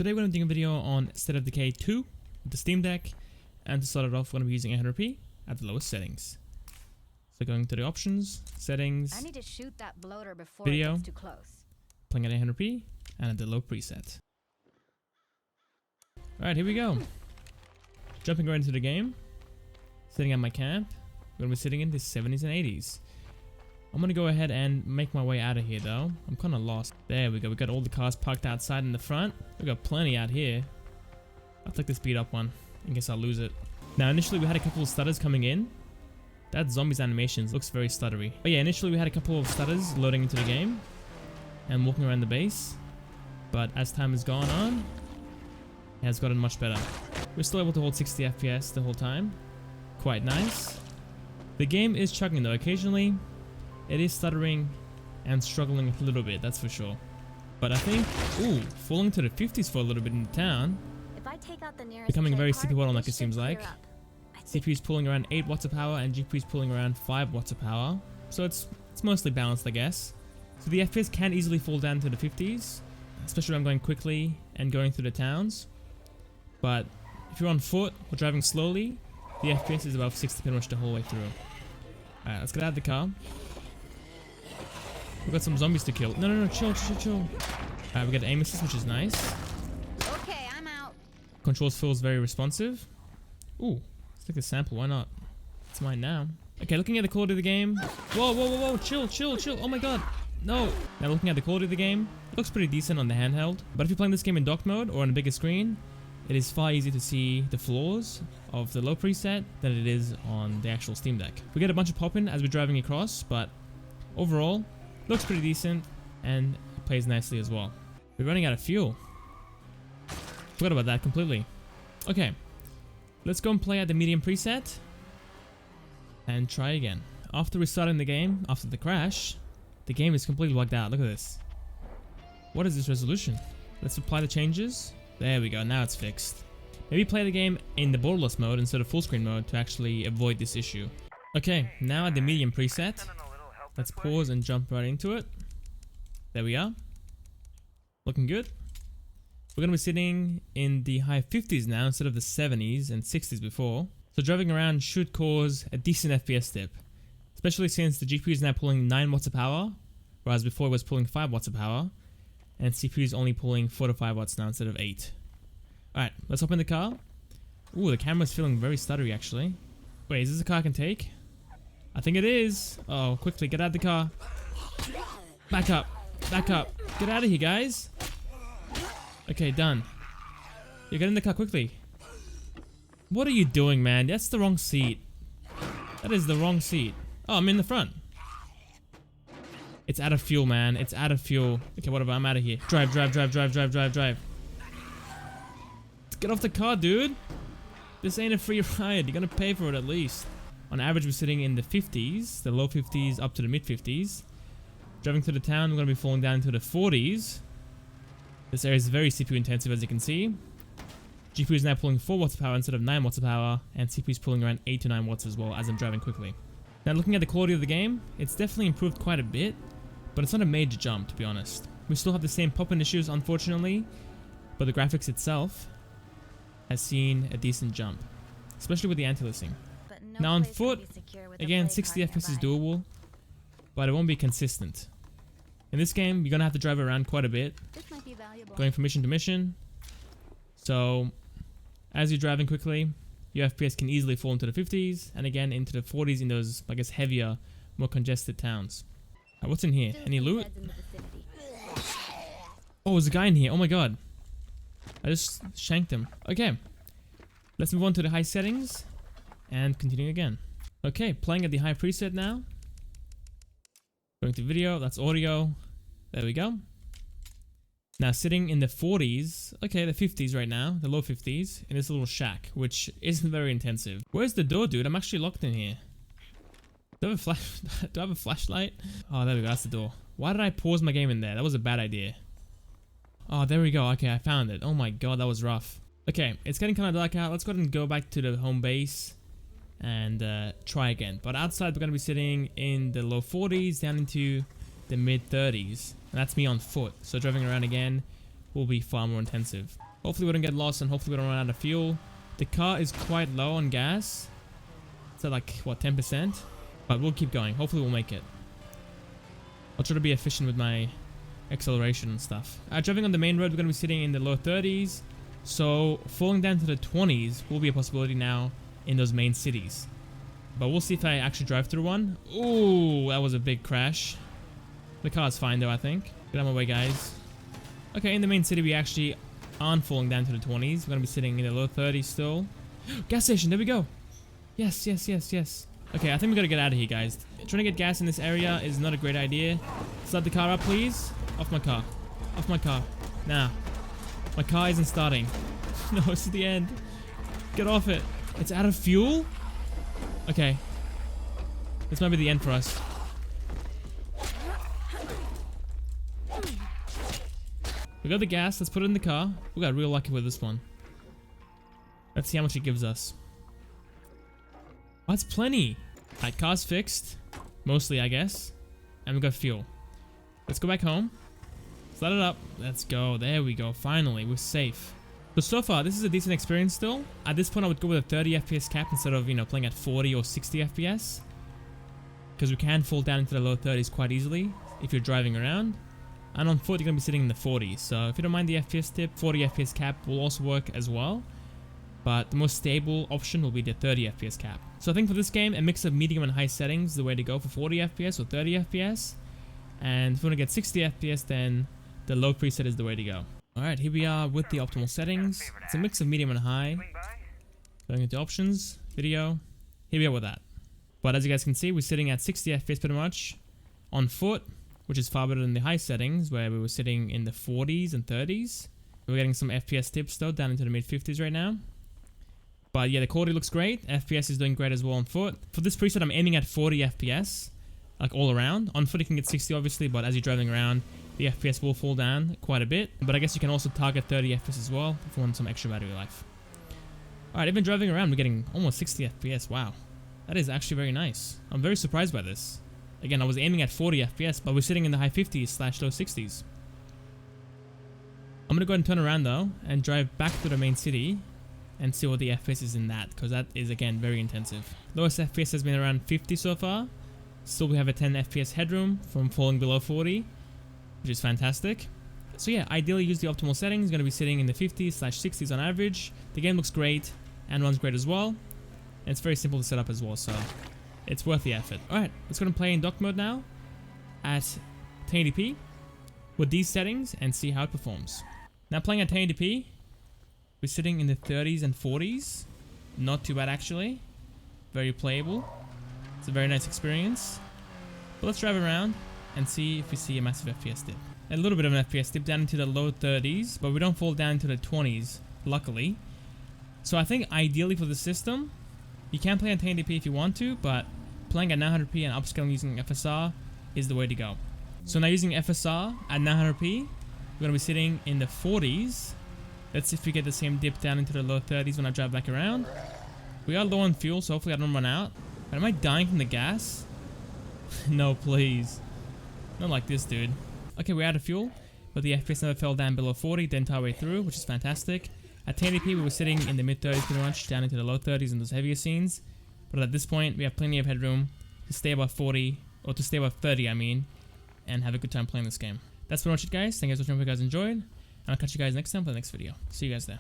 Today we're going to be doing a video on State of Decay 2 with the Steam Deck, and to start it off we're going to be using 800p at the lowest settings. So going to the options, settings, I need to shoot that bloater before video, it gets too close. playing at 800p, and at the low preset. Alright, here we go. Jumping right into the game, sitting at my camp. We're going to be sitting in the 70s and 80s. I'm going to go ahead and make my way out of here though. I'm kind of lost. There we go. We got all the cars parked outside in the front. We got plenty out here. I'll take the speed up one in case I'll lose it. Now initially we had a couple of stutters coming in. That zombies animations looks very stuttery. But yeah, initially we had a couple of stutters loading into the game and walking around the base. But as time has gone on, it has gotten much better. We're still able to hold 60 FPS the whole time. Quite nice. The game is chugging though. Occasionally it is stuttering and struggling a little bit, that's for sure. But I think, ooh, falling to the 50s for a little bit in the town. If I take out the nearest Becoming very part, CPU bottleneck, it this seems should like. clear up. CPU's pulling around 8 watts of power and GPU's pulling around 5 watts of power. So it's mostly balanced, I guess. So the FPS can easily fall down to the 50s, especially when I'm going quickly and going through the towns. But if you're on foot or driving slowly, the FPS is above 60 pretty much the whole way through. Alright, let's get out of the car. We've got some zombies to kill. No, chill. Alright, we got aim assist, which is nice. Okay, I'm out. Controls feels very responsive. Ooh, let's take a sample, why not? It's mine now. Okay, looking at the quality of the game. Whoa, chill. Oh my god. No. Now looking at the quality of the game, it looks pretty decent on the handheld. But if you're playing this game in dock mode or on a bigger screen, it is far easier to see the flaws of the low preset than it is on the actual Steam Deck. We get a bunch of pop-in as we're driving across, but overall, looks pretty decent and it plays nicely as well. We're running out of fuel. Forgot about that completely. Okay, let's go and play at the medium preset and try again. After restarting the game, after the crash, the game is completely logged out. Look at this. What is this resolution? Let's apply the changes. There we go, now it's fixed. Maybe play the game in the borderless mode instead of full screen mode to actually avoid this issue. Okay, now at the medium preset, let's pause and jump right into it. There we are. Looking good. We're going to be sitting in the high 50s now instead of the 70s and 60s before. So driving around should cause a decent FPS dip. Especially since the GPU is now pulling 9 watts of power, whereas before it was pulling 5 watts of power. And CPU is only pulling 4 to 5 watts now instead of 8. Alright, let's hop in the car. Ooh, the camera's feeling very stuttery actually. Wait, is this a car I can take? I think it is. Oh, quickly, get out of the car. Back up. Get out of here, guys. Okay, done. You get in the car quickly. What are you doing, man? That's the wrong seat. That is the wrong seat. Oh, I'm in the front. It's out of fuel, man. It's out of fuel. Okay, whatever. I'm out of here. Drive. Get off the car, dude. This ain't a free ride. You're gonna pay for it at least. On average, we're sitting in the 50s, the low 50s up to the mid 50s. Driving through the town, we're going to be falling down into the 40s. This area is very CPU intensive, as you can see. GPU is now pulling 4 watts of power instead of 9 watts of power, and CPU is pulling around 8 to 9 watts as well as I'm driving quickly. Now looking at the quality of the game, it's definitely improved quite a bit, but it's not a major jump to be honest. We still have the same pop-in issues unfortunately, but the graphics itself has seen a decent jump, especially with the anti-aliasing. Now on foot, again 60 FPS is doable, but it won't be consistent. In this game, you're gonna have to drive around quite a bit, going from mission to mission. So, as you're driving quickly, your FPS can easily fall into the 50s, and again into the 40s in those, I guess, heavier, more congested towns. What's in here? Any loot? Oh, there's a guy in here. Oh my god. I just shanked him. Okay. Let's move on to the high settings and continue again. Okay, playing at the high preset now. Going to video, that's audio. There we go. Now sitting in the 40s, okay, the 50s right now, the low 50s, in this little shack, which isn't very intensive. Where's the door, dude? I'm actually locked in here. Do I have a flashlight? Oh, there we go, that's the door. Why did I pause my game in there? That was a bad idea. Oh, there we go. Okay, I found it. Oh my god, that was rough. Okay, it's getting kind of dark out. Let's go ahead and go back to the home base and try again. But outside, we're going to be sitting in the low 40s down into the mid 30s. And that's me on foot. So driving around again will be far more intensive. Hopefully we don't get lost and hopefully we don't run out of fuel. The car is quite low on gas. It's at like, what, 10%? But we'll keep going. Hopefully we'll make it. I'll try to be efficient with my acceleration and stuff. Driving on the main road, we're going to be sitting in the low 30s. So falling down to the 20s will be a possibility now in those main cities. But we'll see if I actually drive through one. Ooh, that was a big crash. The car's fine though, I think. Get out of my way, guys. Okay, in the main city, we actually aren't falling down to the 20s. We're going to be sitting in the low 30s still. Gas station, there we go. Yes, yes, yes, yes. Okay, I think we got to get out of here, guys. Trying to get gas in this area is not a great idea. Start the car up, please. Off my car. Off my car. Nah. My car isn't starting. No, this is the end. Get off it. It's out of fuel? Okay. This might be the end for us. We got the gas. Let's put it in the car. We got real lucky with this one. Let's see how much it gives us. Oh, that's plenty. Alright, car's fixed. Mostly, I guess. And we got fuel. Let's go back home. Start it up. Let's go. There we go. Finally, we're safe. So far, this is a decent experience still. At this point, I would go with a 30 FPS cap instead of, playing at 40 or 60 FPS. Because we can fall down into the low 30s quite easily if you're driving around. And on foot, you're going to be sitting in the 40s. So if you don't mind the FPS tip, 40 FPS cap will also work as well. But the most stable option will be the 30 FPS cap. So I think for this game, a mix of medium and high settings is the way to go for 40 FPS or 30 FPS. And if you want to get 60 FPS, then the low preset is the way to go. Alright, here we are with the optimal settings. It's a mix of medium and high. Going into options, video. Here we are with that. But as you guys can see, we're sitting at 60 FPS pretty much on foot, which is far better than the high settings where we were sitting in the 40s and 30s. We're getting some FPS tips though, down into the mid 50s right now. But yeah, the quality looks great. FPS is doing great as well on foot. For this preset, I'm aiming at 40 FPS, like all around. On foot, you can get 60 obviously, but as you're driving around, the FPS will fall down quite a bit. But I guess you can also target 30 FPS as well if you want some extra battery life. Alright, even driving around, we're getting almost 60 FPS. Wow. That is actually very nice. I'm very surprised by this. Again, I was aiming at 40 FPS, but we're sitting in the high 50s/low 60s. I'm going to go ahead and turn around though, and drive back to the main city, and see what the FPS is in that, because that is again very intensive. Lowest FPS has been around 50 so far. Still we have a 10 FPS headroom from falling below 40, which is fantastic. So yeah, ideally use the optimal settings. Going to be sitting in the 50s/60s on average. The game looks great and runs great as well. And it's very simple to set up as well, so it's worth the effort. Alright, let's go and play in dock mode now at 1080p with these settings and see how it performs. Now playing at 1080p, we're sitting in the 30s and 40s. Not too bad actually. Very playable. It's a very nice experience. But let's drive around and see if we see a massive FPS dip. A little bit of an FPS dip down into the low 30s, but we don't fall down to the 20s, luckily. So I think ideally for the system, you can play on 1080p if you want to, but playing at 900p and upscaling using FSR is the way to go. So now using FSR at 900p, we're going to be sitting in the 40s. Let's see if we get the same dip down into the low 30s when I drive back around. We are low on fuel, so hopefully I don't run out. But am I dying from the gas? No, please. Not like this, dude. Okay, we're out of fuel, but the FPS never fell down below 40 the entire way through, which is fantastic. At 1080p, we were sitting in the mid 30s pretty much, down into the low 30s in those heavier scenes. But at this point, we have plenty of headroom to stay above 40, or to stay above 30, I mean, and have a good time playing this game. That's pretty much it, guys. Thank you guys for watching. If you guys enjoyed, and I'll catch you guys next time for the next video. See you guys there.